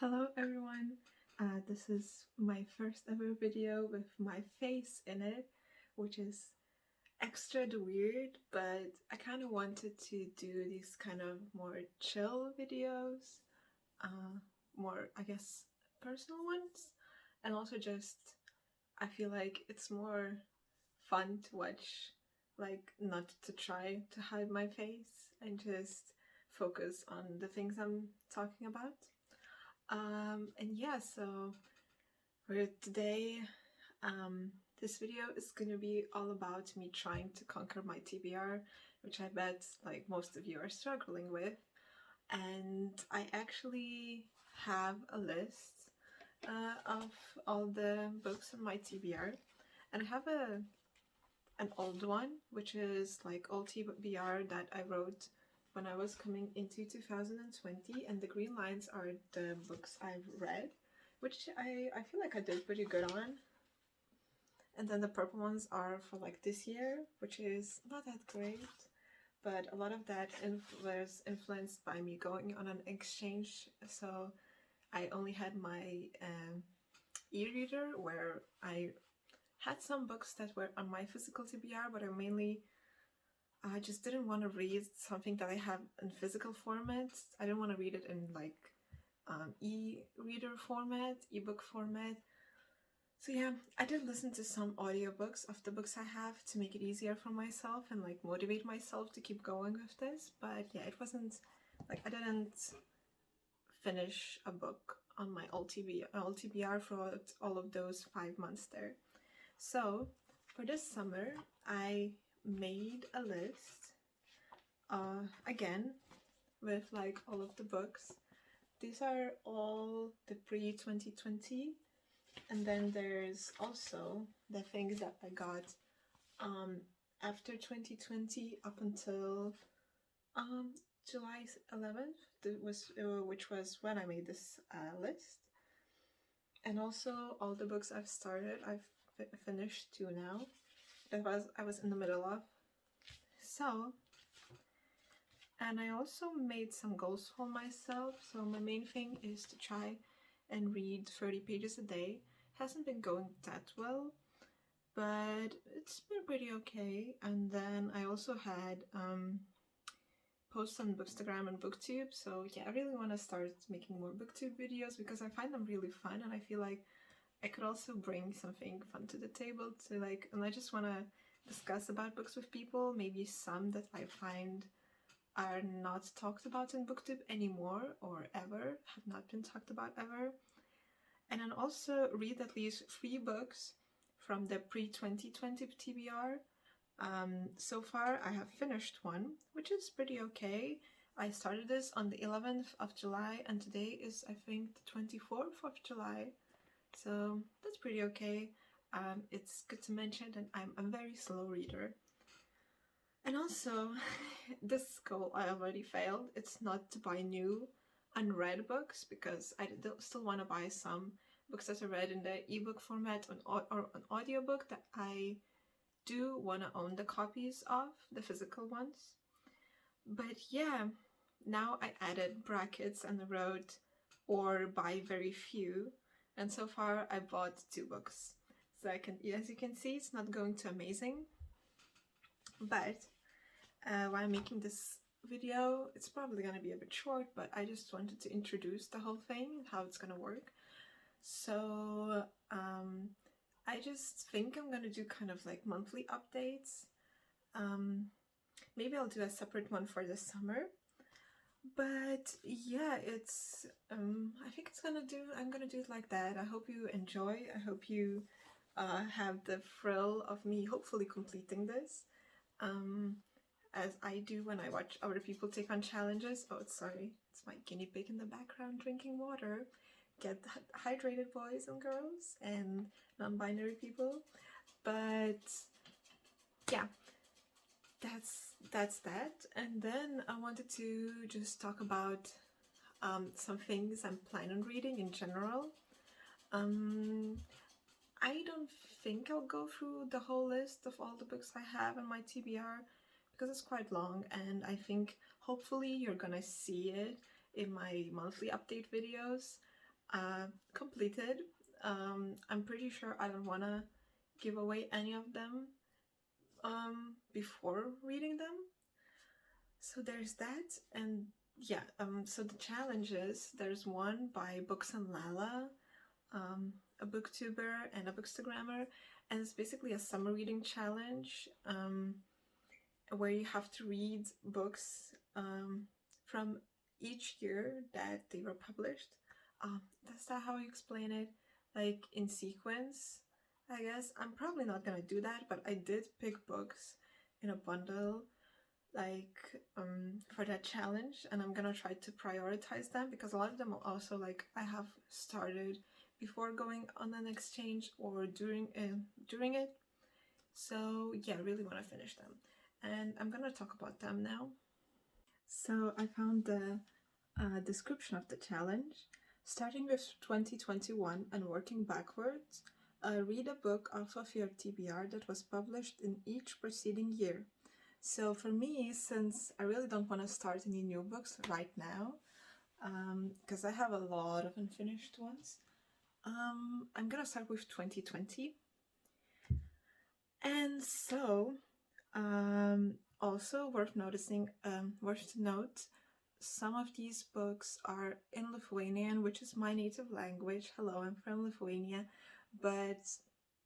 Hello everyone, this is my first ever video with my face in it, which is extra weird, but I kind of wanted to do these kind of more chill videos, more, I guess, personal ones, and also just, I feel like it's more fun to watch, like not to try to hide my face and just focus on the things I'm talking about. And yeah, so for today, this video is gonna be all about me trying to conquer my TBR, which I bet like most of you are struggling with. And I actually have a list of all the books on my TBR, and I have an old one, which is like old TBR that I wrote when I was coming into 2020, and the green lines are the books I've read, which I feel like I did pretty good on. And then the purple ones are for like this year, which is not that great, but a lot of that was influenced by me going on an exchange, so I only had my e-reader where I had some books that were on my physical TBR, but I just didn't want to read something that I have in physical format. I didn't want to read it in like e-reader format, ebook format. So yeah, I did listen to some audiobooks of the books I have to make it easier for myself and like motivate myself to keep going with this. But yeah, it wasn't like I didn't finish a book on my LTBR for all of those 5 months there. So for this summer, I made a list again with like all of the books. These are all the pre-2020, and then there's also the things that I got after 2020 up until July 11th, which was when I made this list. And also all the books I've started, I've finished 2 now. I was in the middle of. So, and I also made some goals for myself. So my main thing is to try and read 30 pages a day. Hasn't been going that well, but it's been pretty okay. And then I also had posts on Bookstagram and Booktube. So yeah, I really want to start making more Booktube videos because I find them really fun, and I feel like I could also bring something fun to the table to like, and I just want to discuss about books with people, maybe some that I find are not talked about in Booktube anymore or ever, have not been talked about ever. And then also read at least 3 books from the pre-2020 TBR. So far I have finished one, which is pretty okay. I started this on the 11th of July and today is I think the 24th of July. So that's pretty okay. It's good to mention that I'm a very slow reader. And also, this goal I already failed. It's not to buy new unread books because I still want to buy some books that I read in the ebook format or an audiobook that I do want to own the copies of, the physical ones. But yeah, now I added brackets and wrote or buy very few. And so far I bought 2 books. So as you can see, it's not going too amazing. But while making this video, it's probably going to be a bit short, but I just wanted to introduce the whole thing and how it's going to work. So I just think I'm going to do kind of like monthly updates. Maybe I'll do a separate one for the summer. But yeah, it's I think I'm gonna do it like that. I hope you enjoy. I hope you have the thrill of me hopefully completing this, as I do when I watch other people take on challenges. Oh, sorry, it's my guinea pig in the background drinking water. Get hydrated, boys and girls, and non-binary people. But yeah, that's that. And then I wanted to just talk about some things I'm planning on reading in general. I don't think I'll go through the whole list of all the books I have in my TBR because it's quite long, and I think hopefully you're gonna see it in my monthly update videos. completed. I'm pretty sure I don't want to give away any of them before reading them. So there's that, and yeah, so the challenges, there's one by Booksandlala, a booktuber and a bookstagrammer, and it's basically a summer reading challenge where you have to read books from each year that they were published. That's not how you explain it, like in sequence, I guess. I'm probably not gonna do that, but I did pick books in a bundle like for that challenge, and I'm gonna try to prioritize them because a lot of them are also like I have started before going on an exchange or during it. So yeah, I really want to finish them, and I'm gonna talk about them now. So I found the description of the challenge. Starting with 2021 and working backwards, read a book off of your TBR that was published in each preceding year. So for me, since I really don't want to start any new books right now, because I have a lot of unfinished ones, I'm gonna start with 2020. And so, also worth noticing, worth to note, some of these books are in Lithuanian, which is my native language. Hello, I'm from Lithuania. But,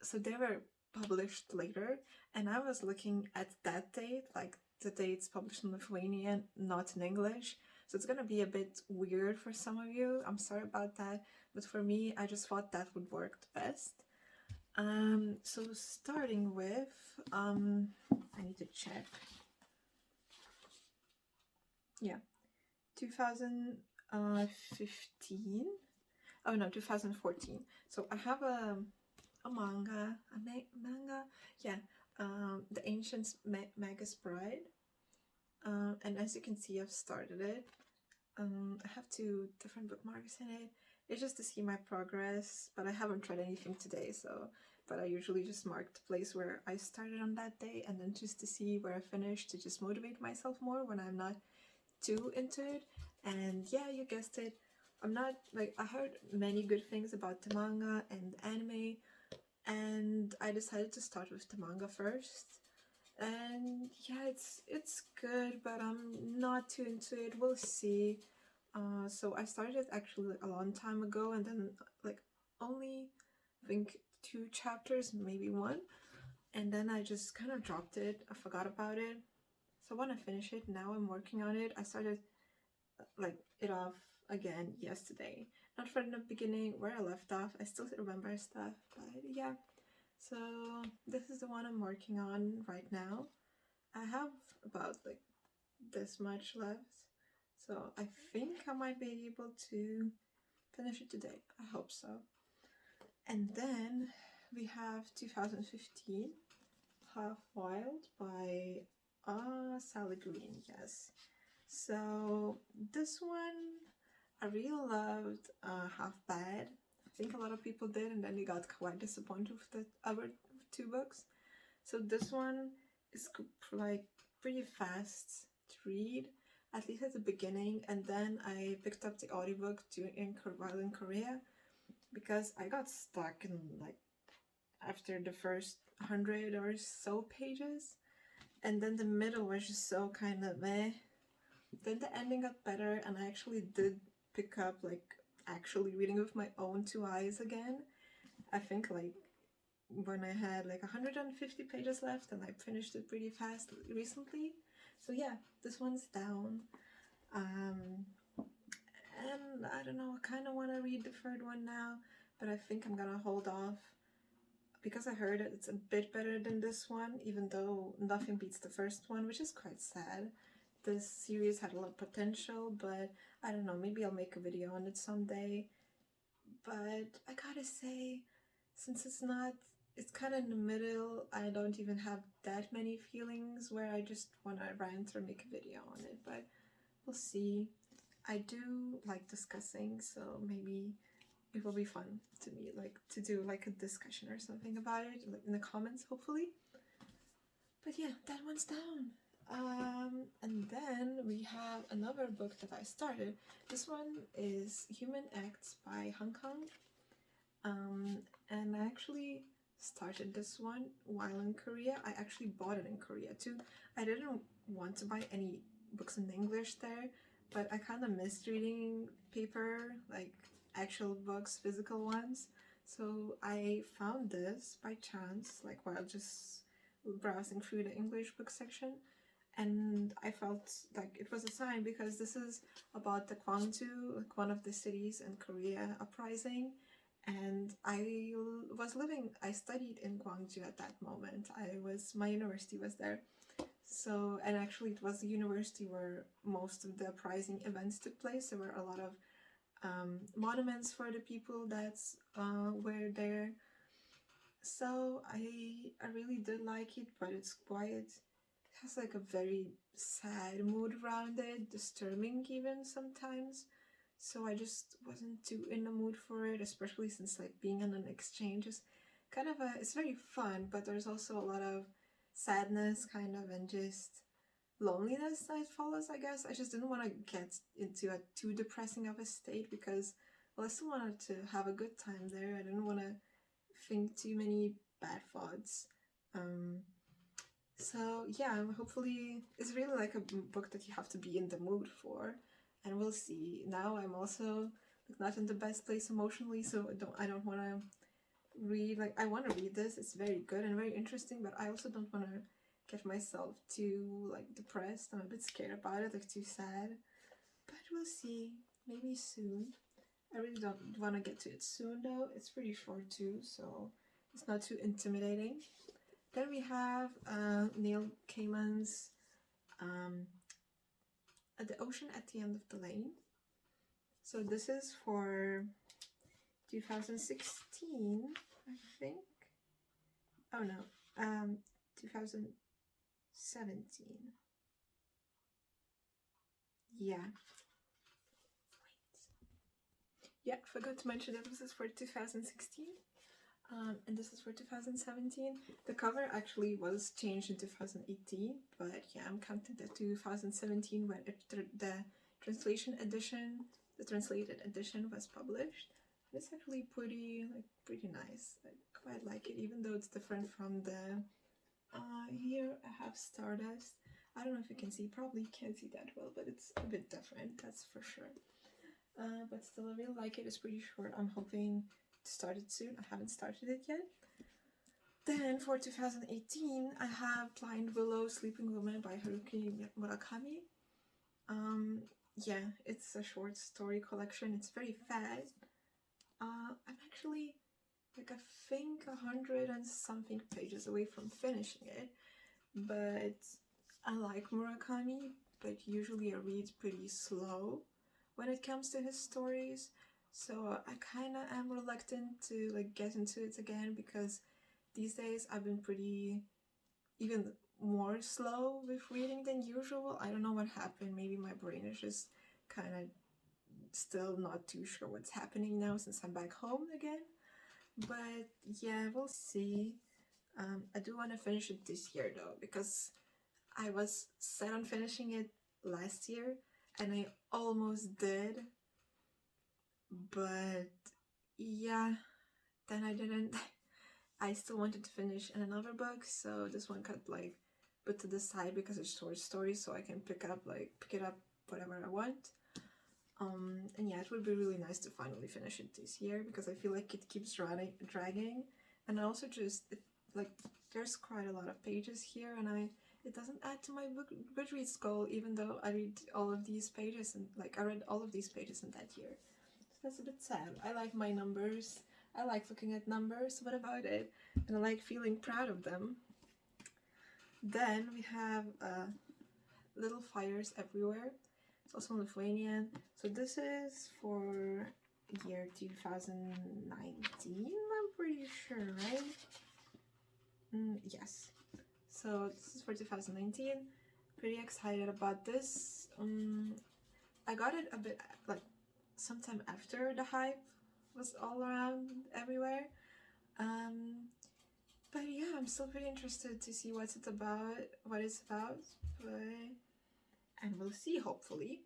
so they were published later, and I was looking at that date, like the dates published in Lithuanian, not in English. So it's gonna be a bit weird for some of you. I'm sorry about that. But for me, I just thought that would work the best. So starting with, I need to check. Yeah, 2015. Oh no, 2014. So I have a manga, manga, yeah, The Ancient Magus Bride. And as you can see, I've started it. I have 2 different bookmarks in it. It's just to see my progress, but I haven't read anything today, so, but I usually just mark the place where I started on that day, and then just to see where I finished, to just motivate myself more when I'm not too into it. And yeah, you guessed it, I'm not, like, I heard many good things about the manga and the anime, and I decided to start with the manga first. And yeah, it's good, but I'm not too into it. We'll see. So I started actually like a long time ago, and then like only I think 2 chapters, maybe 1, and then I just kind of dropped it. I forgot about it. So I want to finish it. Now I'm working on it. I started like it off again yesterday. Not from the beginning where I left off. I still remember stuff, but yeah. So this is the one I'm working on right now. I have about like this much left, so I think I might be able to finish it today. I hope so. And then we have 2015, Half Wild by Sally Green, yes. So this one I really loved, Half Bad. I think a lot of people did, and then they got quite disappointed with the other 2 books. So this one is like pretty fast to read, at least at the beginning, and then I picked up the audiobook while in Korea, because I got stuck in like after the first 100 or so pages, and then the middle was just so kind of meh. Then the ending got better, and I actually did pick up like actually reading with my own 2 eyes again. I think like when I had like 150 pages left, and I finished it pretty fast recently. So yeah, this one's down. And I don't know, I kind of want to read the 3rd one now, but I think I'm gonna hold off because I heard it's a bit better than this one, even though nothing beats the 1st one, which is quite sad. This series had a lot of potential, but I don't know, maybe I'll make a video on it someday. But I gotta say, since it's kind of in the middle, I don't even have that many feelings where I just want to rant or make a video on it, but we'll see. I do like discussing, so maybe it will be fun to me, like to do like a discussion or something about it, like in the comments, hopefully. But yeah, that one's down. And then we have another book that I started. This one is Human Acts by Hong Kong. And I actually started this one while in Korea. I actually bought it in Korea too. I didn't want to buy any books in English there, but I kind of missed reading paper, like actual books, physical ones. So I found this by chance, like while just browsing through the English book section. And I felt like it was a sign because this is about the Gwangju, like one of the cities in Korea uprising. And I studied in Gwangju at that moment. My university was there. So, and actually it was the university where most of the uprising events took place. There were a lot of monuments for the people that were there. So I really did like it, but it's quiet. It has like a very sad mood around it, disturbing even sometimes. So I just wasn't too in the mood for it, especially since like being in an exchange is kind of it's very fun, but there's also a lot of sadness kind of and just loneliness that follows, I guess. I just didn't want to get into a too depressing of a state because, well, I still wanted to have a good time there. I didn't want to think too many bad thoughts. So yeah, hopefully it's really like a book that you have to be in the mood for, and we'll see. Now I'm also like not in the best place emotionally, so I don't want to read, like I want to read this. It's very good and very interesting, but I also don't want to get myself too like depressed. I'm a bit scared about it, like too sad. But we'll see. Maybe soon. I really don't want to get to it soon though. It's pretty short too, so it's not too intimidating. Then we have Neil Gaiman's At the Ocean at the End of the Lane. So this is for 2016, I think. Oh no, 2017. Yeah. Wait. Yeah, forgot to mention that this is for 2016. And this is for 2017. The cover actually was changed in 2018, but yeah, I'm counting the 2017 when the translated edition was published. It's actually pretty nice. I quite like it, even though it's different from the. Here I have Stardust. I don't know if you can see. Probably can't see that well, but it's a bit different. That's for sure. But still, I really like it. It's pretty short. I'm hoping to start it soon. I haven't started it yet. Then for 2018, I have Blind Willow Sleeping Woman by Haruki Murakami. Yeah, it's a short story collection. It's very fast. I'm actually like I think 100 and something pages away from finishing it, but I like Murakami, but usually I read pretty slow when it comes to his stories. So I kind of am reluctant to like get into it again because these days I've been pretty even more slow with reading than usual. I don't know what happened. Maybe my brain is just kind of still not too sure what's happening now since I'm back home again. But yeah, we'll see. I do want to finish it this year though, because I was set on finishing it last year and I almost did. But yeah, then I didn't. I still wanted to finish another book, so this one got like put to the side because it's short story, so I can pick it up whatever I want. And yeah, it would be really nice to finally finish it this year because I feel like it keeps dragging, and I also there's quite a lot of pages here, and it doesn't add to my Goodreads goal, even though I read all of these pages and I read all of these pages in that year. So that's a bit sad. I like my numbers. I like looking at numbers. What about it? And I like feeling proud of them. Then we have Little Fires Everywhere. It's also Lithuanian. So this is for year 2019, I'm pretty sure, right? Yes. So this is for 2019. Pretty excited about this. I got it a bit sometime after the hype was all around everywhere. But yeah, I'm still pretty interested to see what it's about, but and we'll see, hopefully.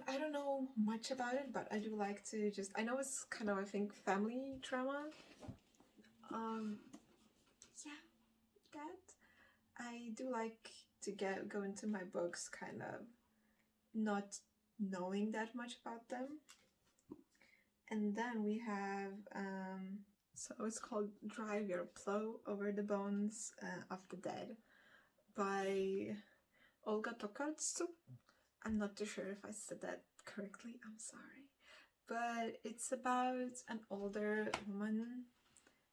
I don't know much about it, but I do like to just, I know it's kind of, I think, family drama. Yeah, that. I do like to go into my books kind of not knowing that much about them. And then we have, so it's called Drive Your Plow Over the Bones of the Dead by Olga Tokarczuk. I'm not too sure if I said that correctly, I'm sorry. But it's about an older woman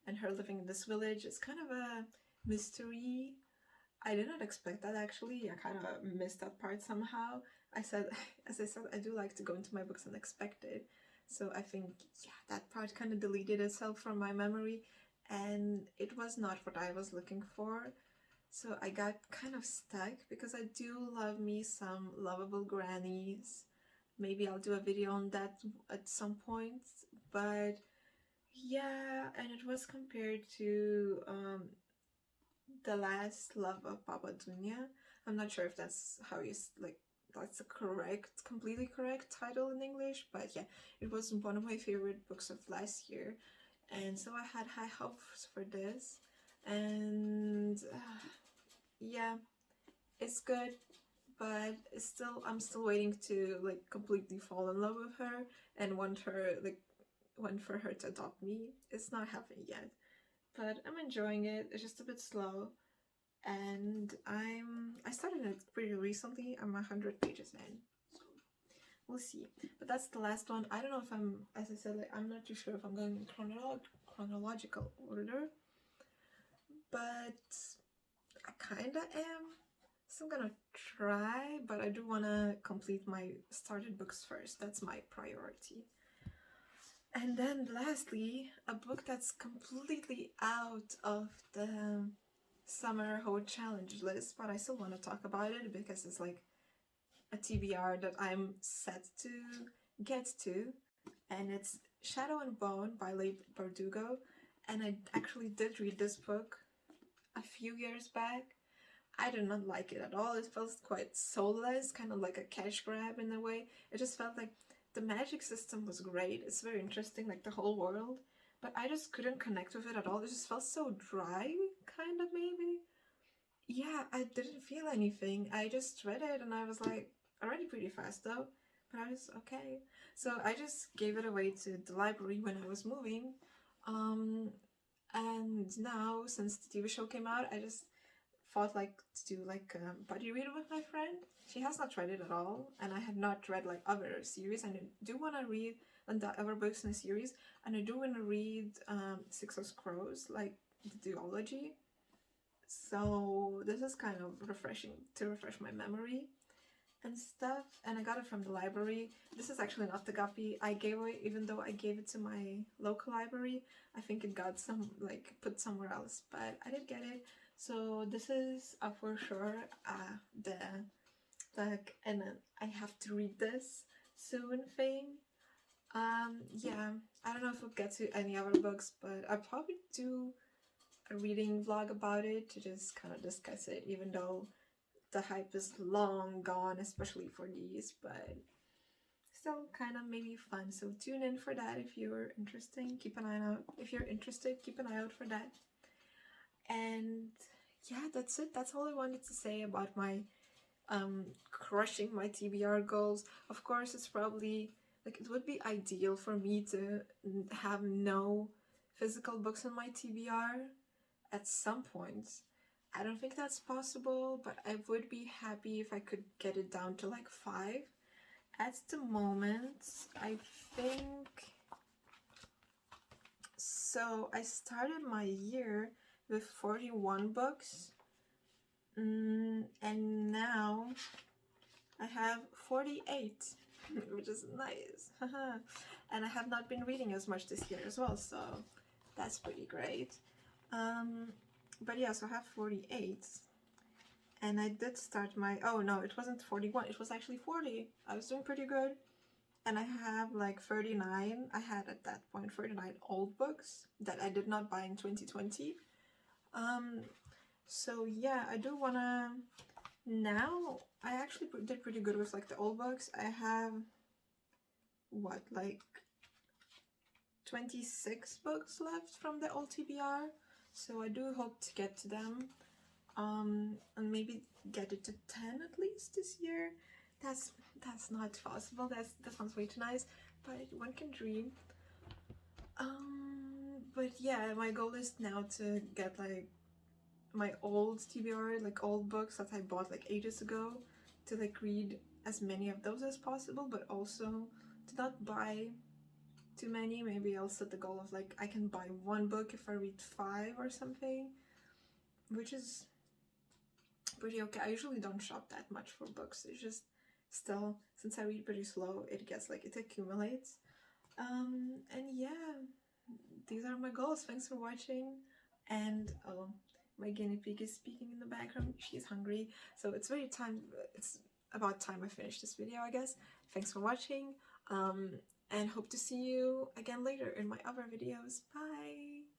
and her living in this village. It's kind of a mystery. I did not expect that, actually. I kind of missed that part somehow. As I said, I do like to go into my books unexpected. So I think, yeah, that part kind of deleted itself from my memory, and it was not what I was looking for. So I got kind of stuck, because I do love me some lovable grannies. Maybe I'll do a video on that at some point. But yeah, and it was compared to The Last Love of Baba Dunya. I'm not sure if that's how you, like, that's a completely correct title in English, but yeah, it was one of my favorite books of last year, and so I had high hopes for this, and yeah, it's good, but I'm still waiting to, like, completely fall in love with her and want for her to adopt me. It's not happening yet, but I'm enjoying it. It's just a bit slow. And I started it pretty recently. I'm 100 pages in, so we'll see. But that's the last one. I don't know if as I said, like, I'm not too sure if I'm going in chronological order, but I kinda am. So I'm gonna try, but I do wanna complete my started books first. That's my priority. And then lastly, a book that's completely out of the summer whole challenge list, but I still want to talk about it because it's like a TBR that I'm set to get to, and it's Shadow and Bone by Leigh Bardugo. And I actually did read this book a few years back. I did not like it at all. It felt quite soulless, kind of like a cash grab in a way. It just felt like the magic system was great. It's very interesting, like the whole world, but I just couldn't connect with it at all. It just felt so dry, kind of, maybe. Yeah, I didn't feel anything. I just read it and I was like, I read it pretty fast though, but I was okay. So I just gave it away to the library when I was moving. And now, since the TV show came out, I just thought like to do like a buddy read with my friend. She has not read it at all, and I had not read like other series, and I do want to read the other books in the series, and I do want to read Six of Crows, like the duology. So this is kind of refreshing to refresh my memory and stuff, and I got it from the library. This is actually not the copy I gave away, even though I gave it to my local library. I think it got put somewhere else, but I did get it. So this is for sure and I have to read this soon thing. Yeah, I don't know if we'll get to any other books, but I'll probably do a reading vlog about it to just kind of discuss it, even though the hype is long gone, especially for these, but still kind of maybe fun. So tune in for that if you're interested. Keep an eye out. If you're interested, keep an eye out for that. And yeah, that's it. That's all I wanted to say about my crushing my TBR goals. Of course, it's probably like, it would be ideal for me to have no physical books in my TBR at some point. I don't think that's possible, but I would be happy if I could get it down to like 5. At the moment, I think, so I started my year with 41 books, and now I have 48, which is nice. And I have not been reading as much this year as well, so that's pretty great. But yeah, so I have 48, and I did start my, oh no, it wasn't 41, it was actually 40. I was doing pretty good. and I have like 39, I had at that point 39 old books that I did not buy in 2020. So yeah, I do wanna, now I actually did pretty good with like the old books. I have what, like 26 books left from the old TBR, so I do hope to get to them, and maybe get it to 10 at least this year. That's not possible. That sounds way too nice, but one can dream. But yeah, my goal is now to get like my old TBR, like old books that I bought like ages ago, to like read as many of those as possible, but also to not buy too many. Maybe I'll set the goal of like I can buy one book if I read 5 or something, which is pretty okay. I usually don't shop that much for books. It's just still, since I read pretty slow, it gets like, it accumulates. And yeah, these are my goals. Thanks for watching. And oh, my guinea pig is speaking in the background. She's hungry, so it's about time I finish this video, I guess. Thanks for watching, and hope to see you again later in my other videos. Bye!